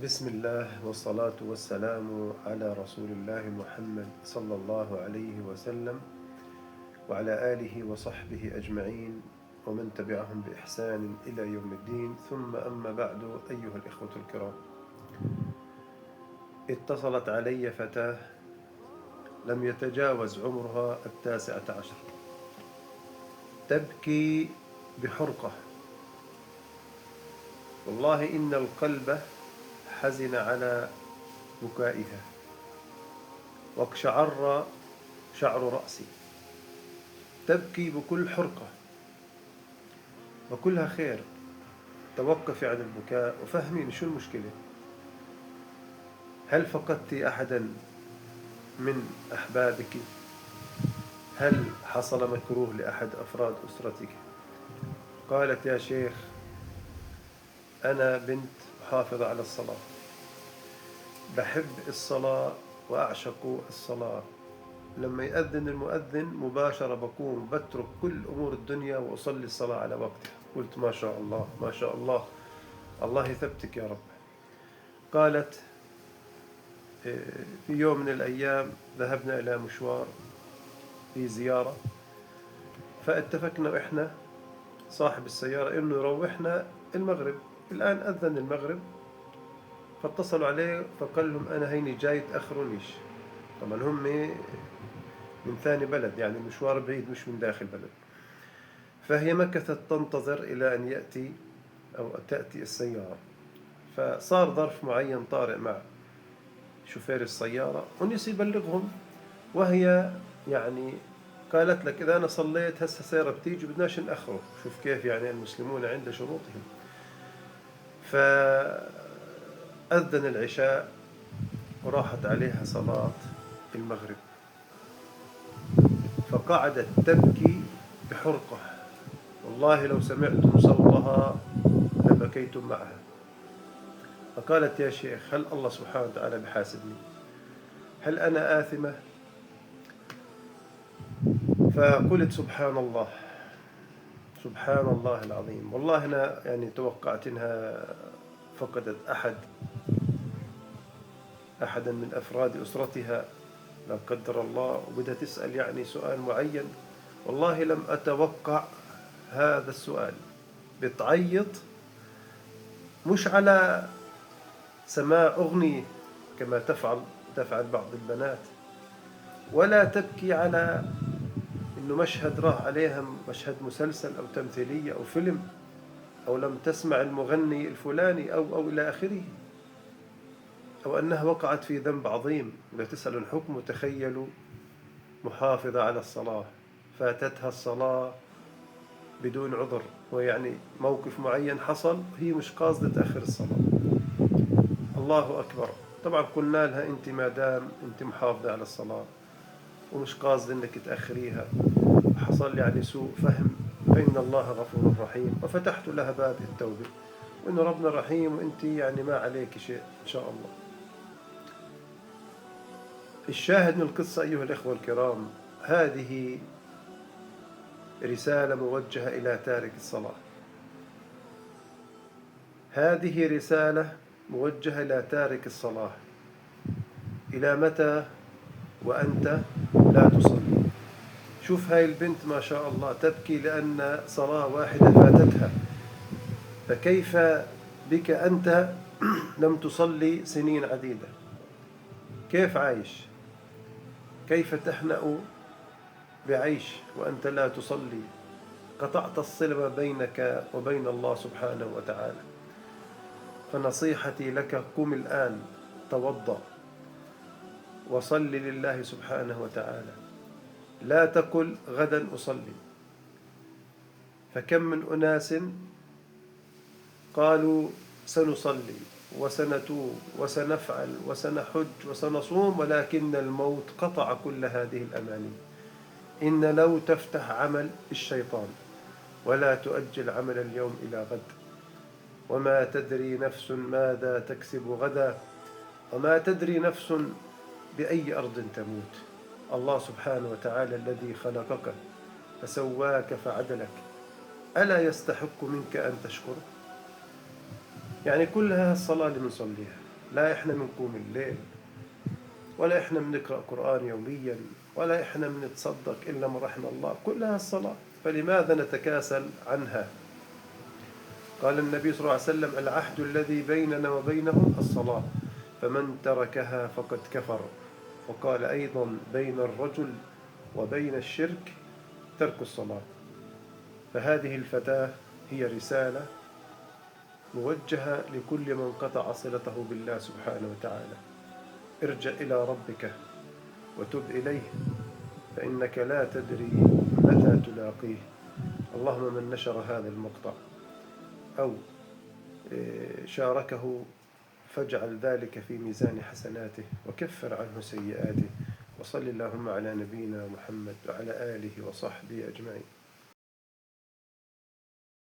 بسم الله والصلاة والسلام على رسول الله محمد صلى الله عليه وسلم وعلى آله وصحبه أجمعين ومن تبعهم بإحسان إلى يوم الدين، ثم أما بعد. أيها الإخوة الكرام، اتصلت علي فتاة لم يتجاوز عمرها 19، تبكي بحرقة. والله إن القلب حزن على بكائها، واقشعر شعر رأسي. تبكي بكل حرقة وكلها خير. توقفي عن البكاء وفهميني شو المشكلة. هل فقدت أحدا من أحبابك؟ هل حصل مكروه لأحد أفراد أسرتك؟ قالت: يا شيخ، أنا بنت محافظة على الصلاة، بحب الصلاة وأعشق الصلاة. لما يأذن المؤذن مباشرة بقوم بترك كل أمور الدنيا وأصلي الصلاة على وقتها. قلت: ما شاء الله ما شاء الله، الله يثبتك يا رب. قالت: في يوم من الأيام ذهبنا إلى مشوار في زيارة، فاتفقنا إحنا صاحب السيارة إنه يروحنا المغرب. الآن أذن المغرب، فاتصلوا عليه فقال لهم: أنا هيني جاي تأخرونيش. طبعا هم من ثاني بلد، يعني المشوار بعيد مش من داخل بلد. فهي مكثت تنتظر إلى أن يأتي أو تأتي السيارة. فصار ظرف معين طارئ مع شوفير السيارة ونسي يبلغهم، وهي يعني قالت لك: إذا أنا صليت هسه السيارة بتيجي بدناش نأخره. شوف كيف يعني المسلمون عند شروطهم. فأذن العشاء وراحت عليها صلاة المغرب، فقعدت تبكي بحرقة. والله لو سمعتم صوتها لبكيتم معها. فقالت: يا شيخ، هل الله سبحانه وتعالى بحاسبني؟ هل أنا آثمة؟ فقلت: سبحان الله سبحان الله العظيم. والله أنا يعني توقعت إنها فقدت أحدا من أفراد أسرتها، لا قدر الله، وبدها تسأل يعني سؤال معين. والله لم أتوقع هذا السؤال. بتعيط مش على سماع أغنية كما تفعل بعض البنات، ولا تبكي على إنه مشهد راح عليها، مشهد مسلسل أو تمثيلية أو فيلم، أو لم تسمع المغني الفلاني أو إلى آخره، أو أنها وقعت في ذنب عظيم لا تسأل الحكم. تخيلوا، محافظة على الصلاة فاتتها الصلاة بدون عذر، ويعني موقف معين حصل هي مش قاصدة تأخر الصلاة. الله أكبر. طبعا قلنا لها: أنت ما دام أنت محافظة على الصلاة ومش قاصدة أنك تأخريها، حصل يعني سوء فهم، فإن الله غفور رحيم. وفتحت لها باب التوبة، وإنه ربنا رحيم وأنت يعني ما عليك شيء إن شاء الله. الشاهد من القصة أيها الإخوة الكرام، هذه رسالة موجهة إلى تارك الصلاة. هذه رسالة موجهة إلى تارك الصلاة. إلى متى وأنت لا تصلي؟ شوف هاي البنت ما شاء الله تبكي لأن صلاة واحدة فاتتها، فكيف بك أنت لم تصلي سنين عديدة؟ كيف عايش؟ كيف تهنأ بعيش وأنت لا تصلي؟ قطعت الصلة ما بينك وبين الله سبحانه وتعالى. فنصيحتي لك: قم الآن، توضأ وصل لله سبحانه وتعالى. لا تقل غدا أصلي. فكم من أناس قالوا سنصلي وسنتوب وسنفعل وسنحج وسنصوم، ولكن الموت قطع كل هذه الأماني. إن لو تفتح عمل الشيطان ولا تؤجل عمل اليوم إلى غد. وما تدري نفس ماذا تكسب غدا، وما تدري نفس بأي أرض تموت. الله سبحانه وتعالى الذي خلقك فسواك فعدلك، ألا يستحق منك أن تشكره؟ يعني كلها الصلاة اللي بنصليها لا إحنا بنقوم الليل، ولا إحنا بنقرأ قرآن يوميا، ولا إحنا بنتصدق إلا من رحم الله، كلها الصلاة، فلماذا نتكاسل عنها؟ قال النبي صلى الله عليه وسلم: العهد الذي بيننا وبينهم الصلاة، فمن تركها فقد كفر. وقال أيضا: بين الرجل وبين الشرك ترك الصلاة. فهذه الفتاة هي رسالة موجهة لكل من قطع صلته بالله سبحانه وتعالى: ارجع إلى ربك وتب إليه، فإنك لا تدري متى تلاقيه. اللهم من نشر هذا المقطع أو شاركه فاجعل ذلك في ميزان حسناته وكفر عنه سيئاته. وصل اللهم على نبينا محمد وعلى آله وصحبه أجمعين.